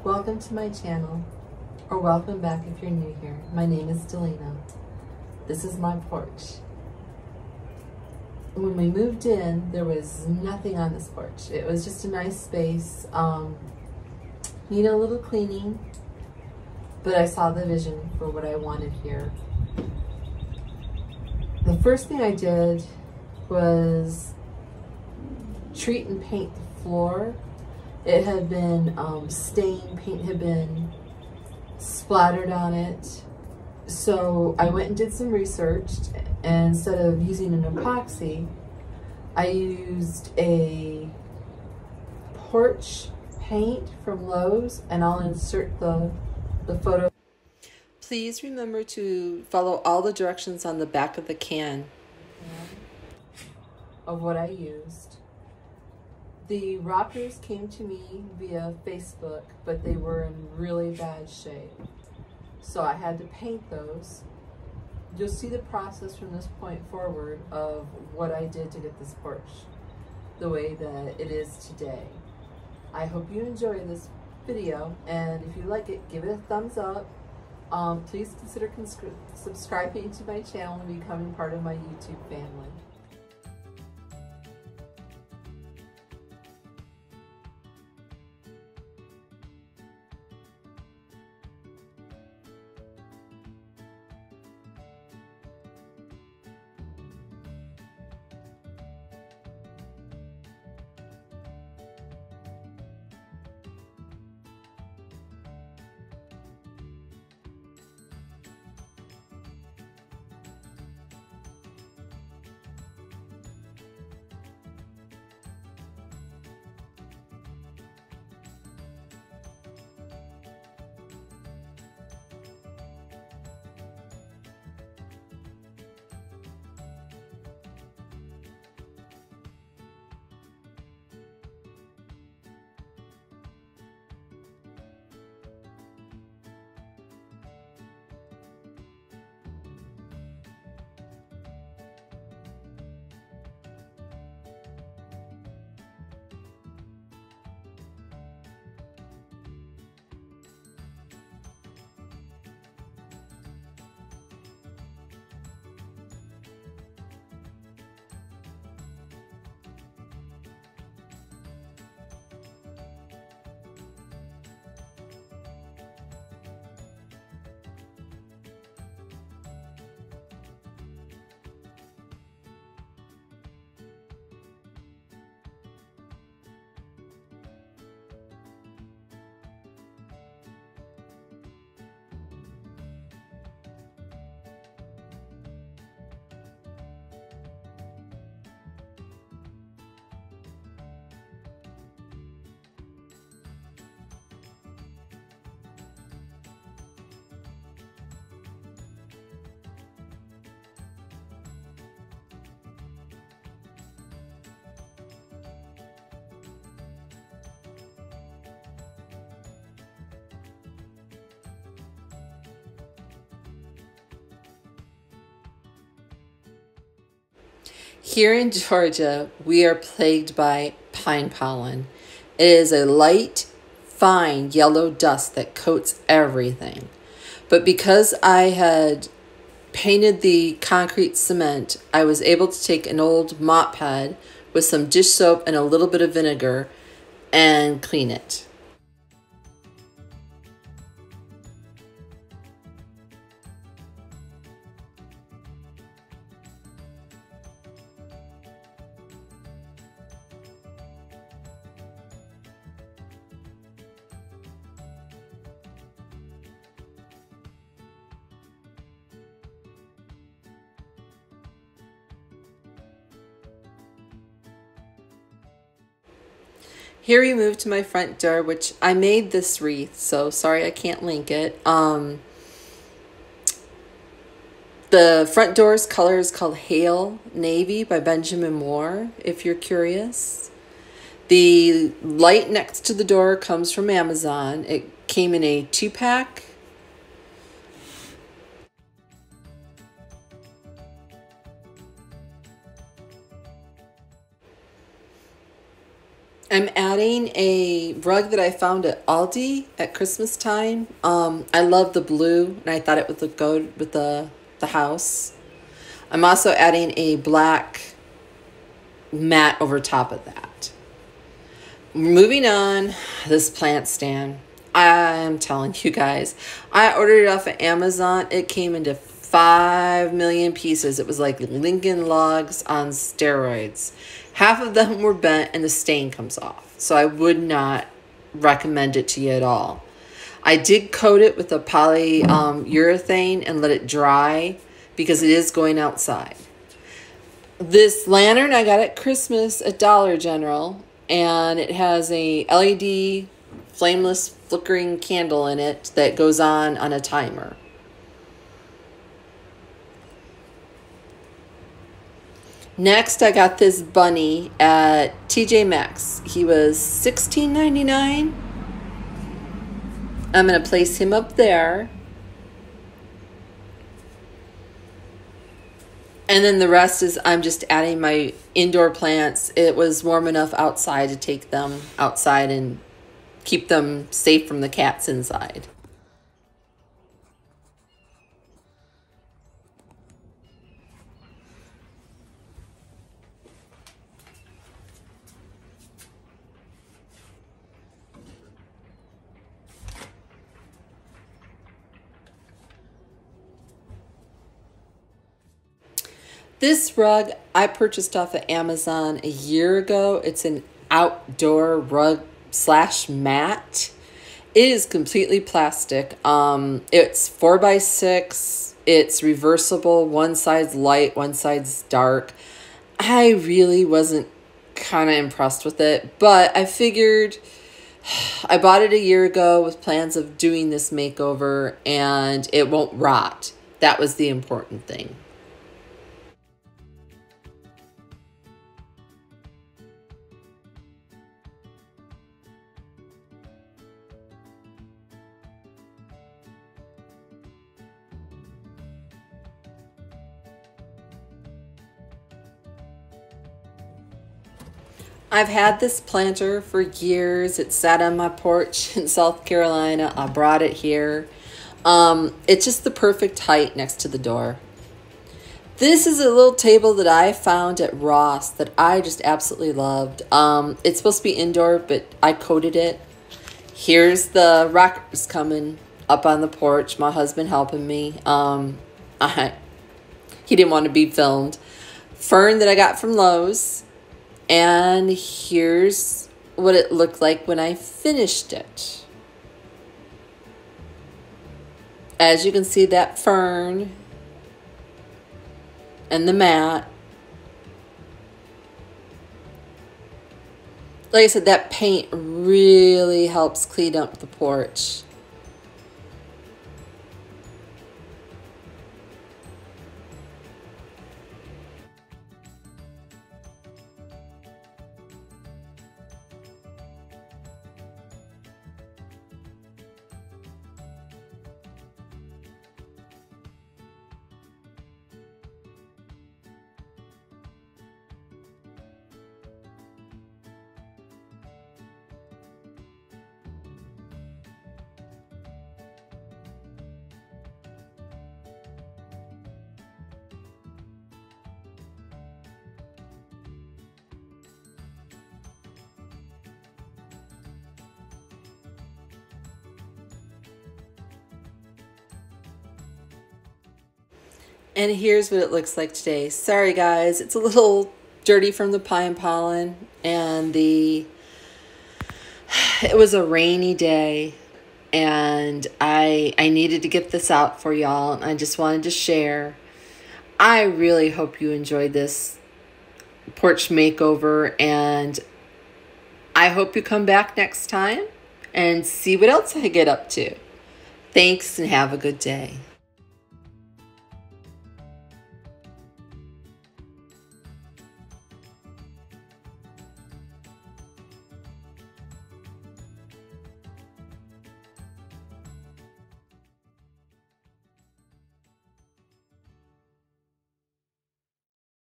Welcome to my channel, or welcome back if you're new here. My name is Delina. This is my porch. When we moved in, there was nothing on this porch. It was just a nice space. Need a little cleaning, but I saw the vision for what I wanted here. The first thing I did was treat and paint the floor. It had been stained, paint had been splattered on it. So I went and did some research, and instead of using an epoxy, I used a porch paint from Lowe's, and I'll insert the photo. Please remember to follow all the directions on the back of the can of what I used. The rockers came to me via Facebook, but they were in really bad shape. So I had to paint those. You'll see the process from this point forward of what I did to get this porch the way that it is today. I hope you enjoy this video, and if you like it, give it a thumbs up. Please consider subscribing to my channel and becoming part of my YouTube family. Here in Georgia, we are plagued by pine pollen. It is a light, fine yellow dust that coats everything. But because I had painted the concrete cement, I was able to take an old mop pad with some dish soap and a little bit of vinegar and clean it. Here we move to my front door, which I made this wreath, so sorry I can't link it. The front door's color is called Hail Navy by Benjamin Moore, if you're curious. The light next to the door comes from Amazon. It came in a 2-pack. I'm adding a rug that I found at Aldi at Christmas time. I love the blue, and I thought it would look good with the house. I'm also adding a black mat over top of that. Moving on, this plant stand. I'm telling you guys, I ordered it off of Amazon. It came into 5 million pieces. It was like Lincoln Logs on steroids. Half of them were bent and the stain comes off. So I would not recommend it to you at all. I did coat it with a polyurethane and let it dry because it is going outside. This lantern I got at Christmas at Dollar General, and it has a LED flameless flickering candle in it that goes on a timer. Next, I got this bunny at TJ Maxx. He was $16.99. I'm going to place him up there. And then the rest is I'm just adding my indoor plants. It was warm enough outside to take them outside and keep them safe from the cats inside. This rug I purchased off of Amazon a year ago. It's an outdoor rug / mat. It is completely plastic. It's 4x6. It's reversible. One side's light, one side's dark. I really wasn't kind of impressed with it, but I figured I bought it a year ago with plans of doing this makeover, and it won't rot. That was the important thing. I've had this planter for years. It sat on my porch in South Carolina. I brought it here. It's just the perfect height next to the door. This is a little table that I found at Ross that I just absolutely loved. It's supposed to be indoor, but I coated it. Here's the rockers coming up on the porch. My husband helping me. He didn't want to be filmed. Fern that I got from Lowe's. And here's what it looked like when I finished it. As you can see, that fern and the mat. Like I said, that paint really helps clean up the porch. And here's what it looks like today. Sorry guys, it's a little dirty from the pine pollen and it was a rainy day, and I needed to get this out for y'all, and I just wanted to share. I really hope you enjoyed this porch makeover, and I hope you come back next time and see what else I get up to. Thanks, and have a good day.